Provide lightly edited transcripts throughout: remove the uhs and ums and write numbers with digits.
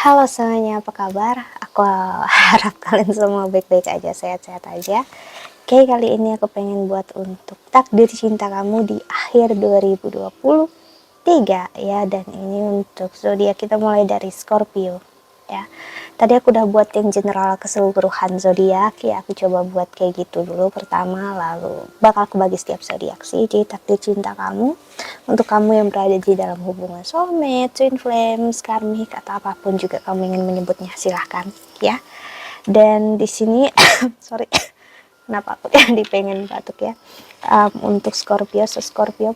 Halo semuanya, apa kabar? Aku harap kalian semua baik-baik aja, sehat-sehat aja. Oke, kali ini aku pengen buat untuk takdir cinta kamu di akhir 2023 ya. Dan ini untuk zodiak kita mulai dari Scorpio ya. Tadi aku udah buat yang general keseluruhan zodiak ya. Aku coba buat kayak gitu dulu pertama, lalu bakal aku bagi setiap zodiak sih. Jadi takdir cinta kamu untuk kamu yang berada di dalam hubungan soulmate, twin flames, karmik, atau apapun juga kamu ingin menyebutnya, silahkan ya. Dan di sini sorry, kenapa aku jadi pengen batuk ya. Untuk Scorpio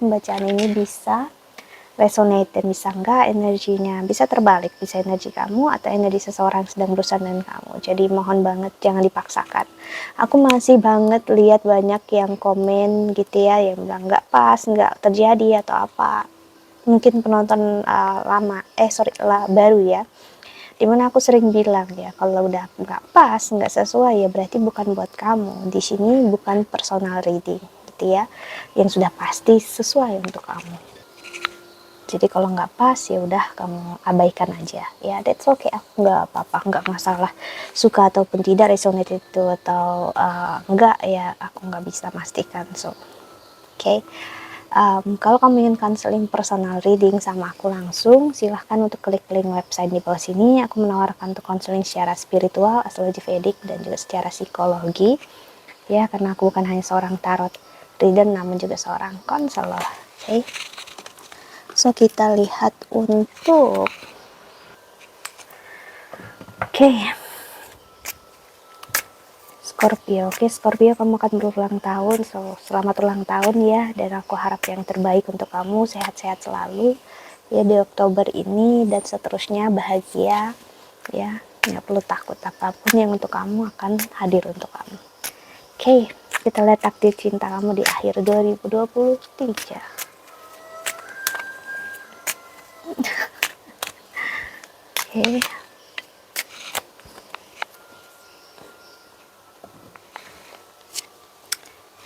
pembacaan ini bisa resonate dan bisa enggak energinya, bisa terbalik, bisa energi kamu atau energi seseorang sedang berurusan dengan kamu. Jadi mohon banget jangan dipaksakan. Aku masih banget lihat banyak yang komen gitu ya, yang bilang nggak pas, nggak terjadi atau apa. Mungkin penonton baru ya, dimana aku sering bilang ya, kalau udah nggak pas, nggak sesuai ya berarti bukan buat kamu. Di sini bukan personal reading gitu ya, yang sudah pasti sesuai untuk kamu. Jadi kalau nggak pas ya udah kamu abaikan aja ya, that's okay, aku nggak apa-apa, nggak masalah suka ataupun tidak resonate itu atau enggak ya, aku nggak bisa pastikan. So okay. Kalau kamu ingin counseling personal reading sama aku langsung, silahkan untuk klik link website di bawah sini. Aku menawarkan untuk counseling secara spiritual, astrologi Vedic, dan juga secara psikologi ya, karena aku bukan hanya seorang tarot reader namun juga seorang konselor. Okay. So kita lihat untuk Scorpio. Scorpio, kamu akan berulang tahun, so selamat ulang tahun ya, dan aku harap yang terbaik untuk kamu, sehat-sehat selalu ya di Oktober ini dan seterusnya, bahagia ya, nggak perlu takut, apapun yang untuk kamu akan hadir untuk kamu. Kita lihat takdir cinta kamu di akhir 2023.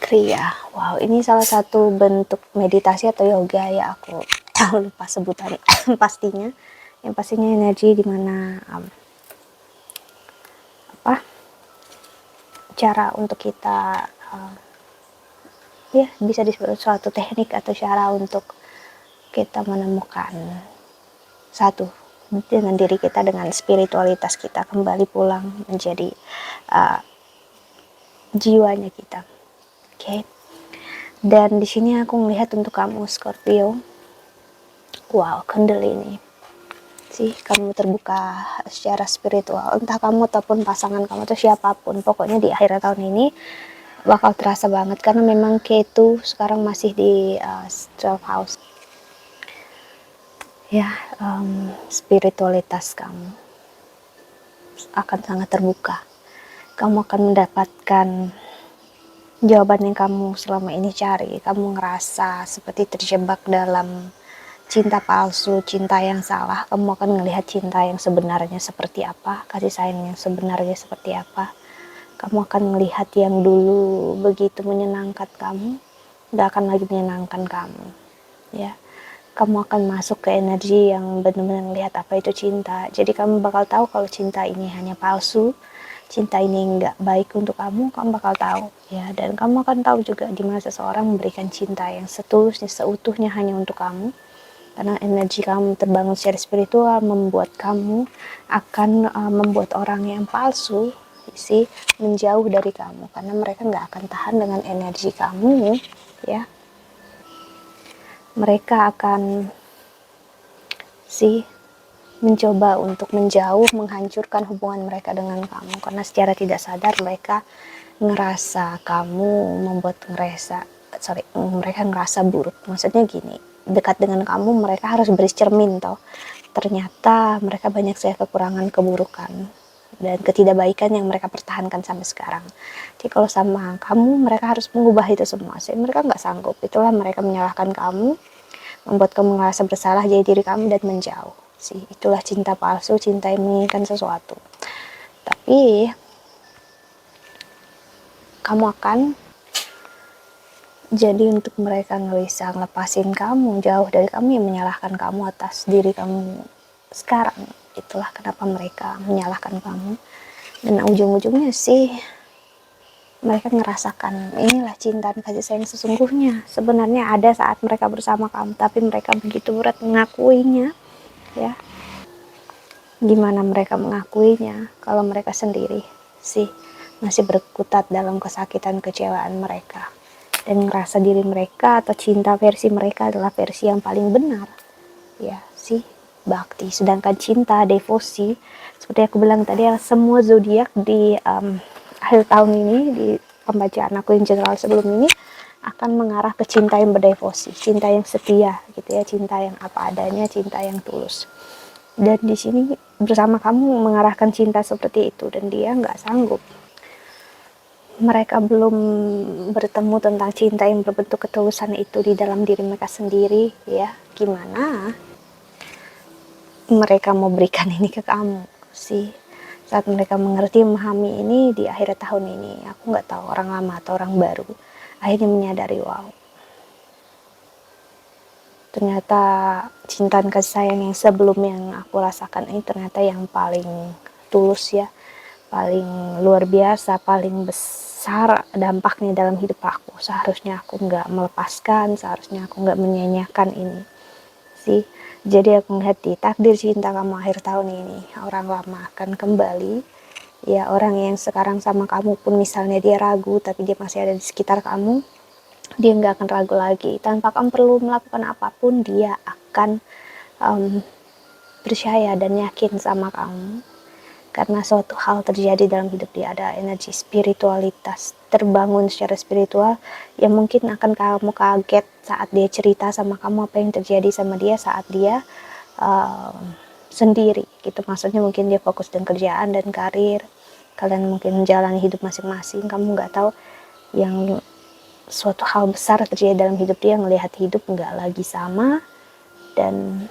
Kriya, wow, ini salah satu bentuk meditasi atau yoga ya, aku lupa sebutan pastinya. Yang pastinya energi dimana cara untuk kita ya bisa disebut suatu teknik atau cara untuk kita menemukan satu dengan diri kita, dengan spiritualitas kita, kembali pulang menjadi jiwanya kita. Dan di sini aku melihat untuk kamu Scorpio, wow, Kundalini sih, kamu terbuka secara spiritual, entah kamu ataupun pasangan kamu atau siapapun, pokoknya di akhir tahun ini bakal terasa banget karena memang Ketu sekarang masih di 12 house ya. Spiritualitas kamu akan sangat terbuka, kamu akan mendapatkan jawaban yang kamu selama ini cari. Kamu ngerasa seperti terjebak dalam cinta palsu, cinta yang salah. Kamu akan melihat cinta yang sebenarnya seperti apa, kasih sayang yang sebenarnya seperti apa. Kamu akan melihat yang dulu begitu menyenangkan kamu, gak akan lagi menyenangkan kamu ya. Kamu akan masuk ke energi yang benar-benar melihat apa itu cinta. Jadi kamu bakal tahu kalau cinta ini hanya palsu, cinta ini nggak baik untuk kamu, kamu bakal tahu ya. Dan kamu akan tahu juga di mana seseorang memberikan cinta yang setulusnya, seutuhnya hanya untuk kamu, karena energi kamu terbangun secara spiritual membuat kamu akan membuat orang yang palsu sih menjauh dari kamu, karena mereka nggak akan tahan dengan energi kamu ya. Mereka akan mencoba untuk menjauh, menghancurkan hubungan mereka dengan kamu, karena secara tidak sadar mereka ngerasa kamu mereka ngerasa buruk. Maksudnya gini, dekat dengan kamu mereka harus bercermin toh, ternyata mereka banyak sekali kekurangan, keburukan dan ketidakbaikan yang mereka pertahankan sampai sekarang. Jadi kalau sama kamu mereka harus mengubah itu semua, mereka nggak sanggup. Itulah mereka menyalahkan kamu, membuat kamu merasa bersalah, jadi diri kamu dan menjauh sih. Itulah cinta palsu, cinta yang menginginkan sesuatu. Tapi kamu akan jadi untuk mereka nggak bisa ngelepasin kamu, jauh dari kamu, yang menyalahkan kamu atas diri kamu sekarang Itulah kenapa mereka menyalahkan kamu. Dan ujung-ujungnya sih mereka ngerasakan inilah cinta dan kasih sayang sesungguhnya. Sebenarnya ada saat mereka bersama kamu, tapi mereka begitu berat mengakuinya, ya. Gimana mereka mengakuinya kalau mereka sendiri sih masih berkutat dalam kesakitan kecewaan mereka dan ngerasa diri mereka atau cinta versi mereka adalah versi yang paling benar, ya sih, bakti. Sedangkan cinta, devosi, seperti aku bilang tadi, semua zodiak di akhir tahun ini, di pembacaan aku yang general sebelum ini, akan mengarah ke cinta yang berdevosi, cinta yang setia gitu ya, cinta yang apa adanya, cinta yang tulus. Dan di sini bersama kamu mengarahkan cinta seperti itu, dan dia nggak sanggup. Mereka belum bertemu tentang cinta yang berbentuk ketulusan itu di dalam diri mereka sendiri, ya. Gimana mereka mau berikan ini ke kamu sih? Saat mereka mengerti, memahami ini di akhir tahun ini, aku nggak tahu orang lama atau orang baru, akhirnya menyadari, wow, ternyata cinta dan kasih sayang yang sebelum yang aku rasakan ini ternyata yang paling tulus ya, paling luar biasa, paling besar dampaknya dalam hidup aku. Seharusnya aku nggak melepaskan, seharusnya aku nggak menyanyiakan ini sih. Jadi aku ngeliat di takdir cinta kamu akhir tahun ini, orang lama akan kembali, ya. Orang yang sekarang sama kamu pun misalnya dia ragu, tapi dia masih ada di sekitar kamu, dia nggak akan ragu lagi. Tanpa kamu perlu melakukan apapun, dia akan percaya dan yakin sama kamu. Karena suatu hal terjadi dalam hidup dia, ada energi spiritualitas terbangun secara spiritual yang mungkin akan kamu kaget saat dia cerita sama kamu apa yang terjadi sama dia saat dia sendiri gitu. Maksudnya mungkin dia fokus dengan kerjaan dan karir, kalian mungkin menjalani hidup masing-masing, kamu nggak tahu yang suatu hal besar terjadi dalam hidup dia, ngelihat hidup nggak lagi sama, dan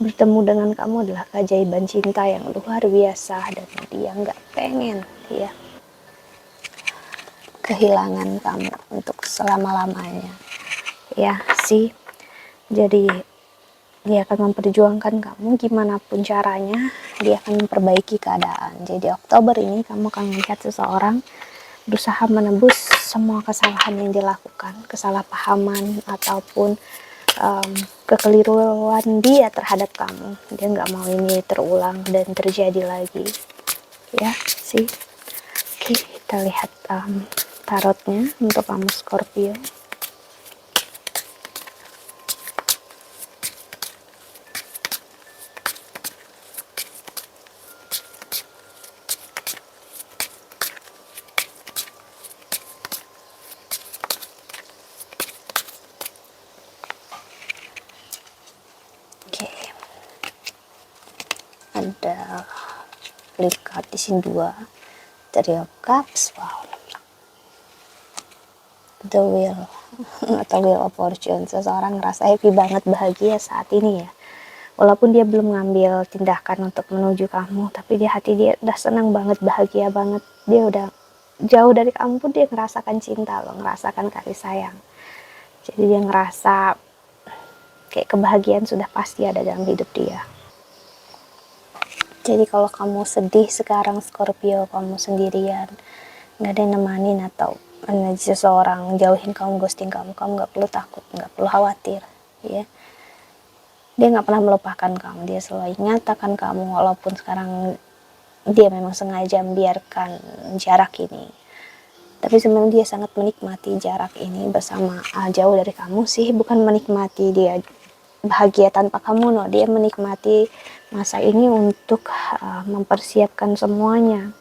bertemu dengan kamu adalah keajaiban cinta yang luar biasa, dan dia nggak pengen dia kehilangan kamu untuk selama-lamanya, ya sih. Jadi dia akan memperjuangkan kamu gimana pun caranya, dia akan memperbaiki keadaan. Jadi Oktober ini kamu akan melihat seseorang berusaha menebus semua kesalahan yang dilakukan, kesalahpahaman ataupun kekeliruan dia terhadap kamu. Dia nggak mau ini terulang dan terjadi lagi, ya sih. Oke, kita lihat tarotnya untuk kamu Scorpio. Ada flip card di sini 2, Three of Cups, wow, The Wheel atau Wheel of Fortune. Seseorang ngerasa happy banget, bahagia saat ini ya, walaupun dia belum ngambil tindakan untuk menuju kamu, tapi di hati dia udah senang banget, bahagia banget. Dia udah jauh dari kamu pun dia ngerasakan cinta loh, ngerasakan kasih sayang. Jadi dia ngerasa kayak kebahagiaan sudah pasti ada dalam hidup dia. Jadi kalau kamu sedih sekarang Scorpio, kamu sendirian, nggak ada yang nemanin atau seseorang jauhin kamu, ghosting kamu, kamu nggak perlu takut, nggak perlu khawatir, ya. Dia nggak pernah melupakan kamu, dia selalu ingatkan kamu, walaupun sekarang dia memang sengaja membiarkan jarak ini. Tapi sebenarnya dia sangat menikmati jarak ini bersama jauh dari kamu sih, bukan menikmati dia bahagia tanpa kamu, no. Dia menikmati masa ini untuk mempersiapkan semuanya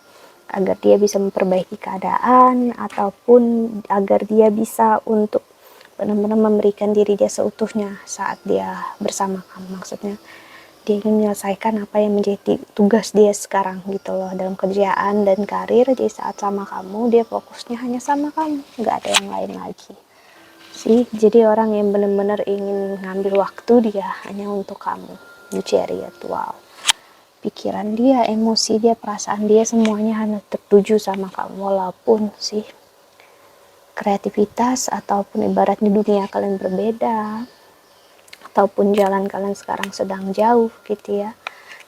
agar dia bisa memperbaiki keadaan, ataupun agar dia bisa untuk benar-benar memberikan diri dia seutuhnya saat dia bersama kamu. Maksudnya dia ingin menyelesaikan apa yang menjadi tugas dia sekarang gitu loh, dalam kerjaan dan karir. Di saat sama kamu, dia fokusnya hanya sama kamu, nggak ada yang lain lagi sih. Jadi orang yang benar-benar ingin ngambil waktu dia hanya untuk kamu. The Chariot, wow, pikiran dia, emosi dia, perasaan dia, semuanya hanya tertuju sama kamu. Walaupun sih kreativitas ataupun ibaratnya dunia kalian berbeda, ataupun jalan kalian sekarang sedang jauh gitu ya,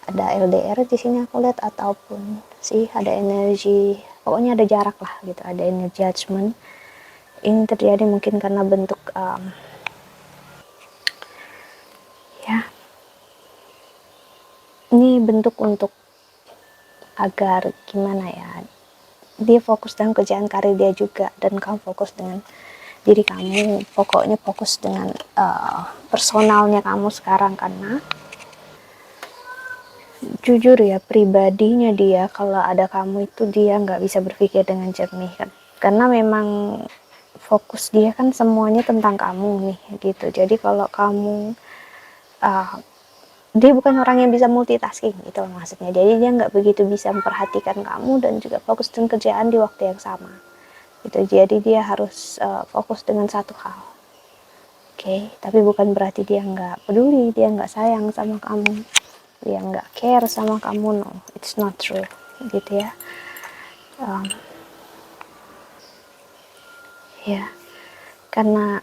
ada LDR di sini aku lihat, ataupun sih ada energi, pokoknya ada jarak lah gitu, ada energi judgment. Ini terjadi mungkin karena bentuk ya, ini bentuk untuk agar gimana ya, dia fokus dengan kerjaan karir dia juga, dan kamu fokus dengan diri kamu, pokoknya fokus dengan personalnya kamu sekarang. Karena jujur ya, pribadinya dia, kalau ada kamu itu dia nggak bisa berpikir dengan jernih kan, karena memang fokus dia kan semuanya tentang kamu nih gitu. Jadi kalau kamu dia bukan orang yang bisa multitasking gitu loh maksudnya, jadi dia nggak begitu bisa memperhatikan kamu dan juga fokus dengan kerjaan di waktu yang sama gitu. Jadi dia harus fokus dengan satu hal. Oke, tapi bukan berarti dia nggak peduli, dia nggak sayang sama kamu, dia nggak care sama kamu. No, it's not true gitu ya. Ya, karena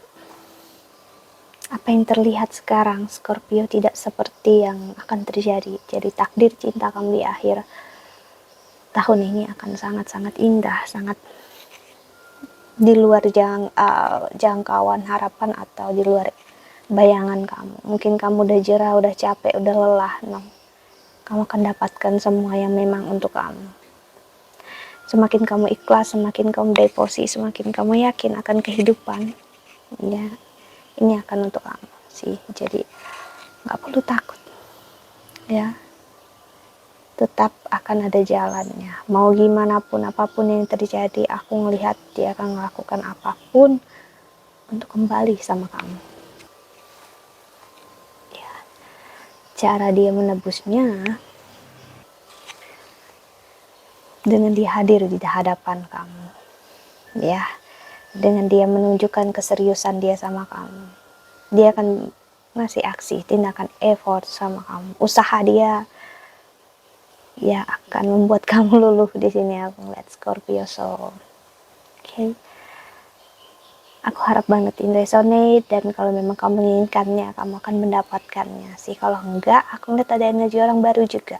apa yang terlihat sekarang Scorpio tidak seperti yang akan terjadi. Jadi takdir cinta kamu di akhir tahun ini akan sangat-sangat indah, sangat di luar jangkauan harapan atau di luar bayangan kamu. Mungkin kamu udah jerah, udah capek, udah lelah. No, kamu akan dapatkan semua yang memang untuk kamu. Semakin kamu ikhlas, semakin kamu deposi, semakin kamu yakin akan kehidupan, ya, ini akan untuk kamu sih. Jadi nggak perlu takut ya, tetap akan ada jalannya. Mau gimana pun, apapun yang terjadi, aku ngelihat dia akan melakukan apapun untuk kembali sama kamu ya. Cara dia menebusnya dengan dia hadir di hadapan kamu ya, dengan dia menunjukkan keseriusan dia sama kamu. Dia akan ngasih aksi, tindakan, effort sama kamu. Usaha dia ya akan membuat kamu luluh di sini. Aku ngeliat Scorpio. So okay, aku harap banget ini resonate, dan kalau memang kamu menginginkannya, kamu akan mendapatkannya sih. Kalau enggak, aku ngeliat ada energi orang baru juga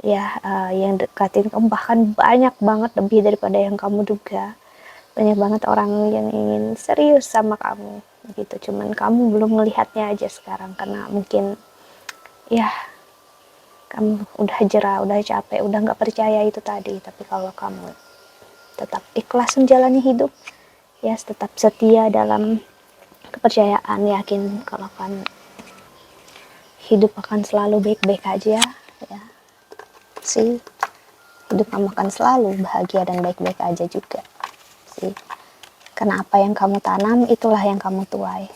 ya, yang dekatin kamu, bahkan banyak banget, lebih daripada yang kamu duga. Banyak banget orang yang ingin serius sama kamu gitu, cuman kamu belum melihatnya aja sekarang, karena mungkin ya kamu udah jerah, udah capek, udah nggak percaya itu tadi. Tapi kalau kamu tetap ikhlas menjalani hidup ya, tetap setia dalam kepercayaan, yakin kalau kan hidup akan selalu baik-baik aja ya sih. Hidup kamu akan selalu bahagia dan baik-baik aja juga sih, karena apa yang kamu tanam itulah yang kamu tuai.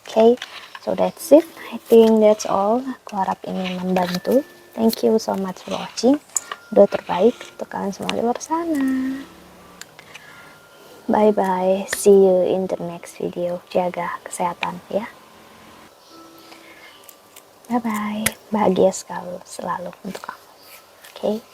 Okay, so that's it. I think that's all. Aku harap ini membantu. Thank you so much for watching. Doa terbaik untuk kalian semua di luar sana. Bye bye. See you in the next video. Jaga kesehatan ya. Bye bye. Bahagia selalu untuk kamu. Okay.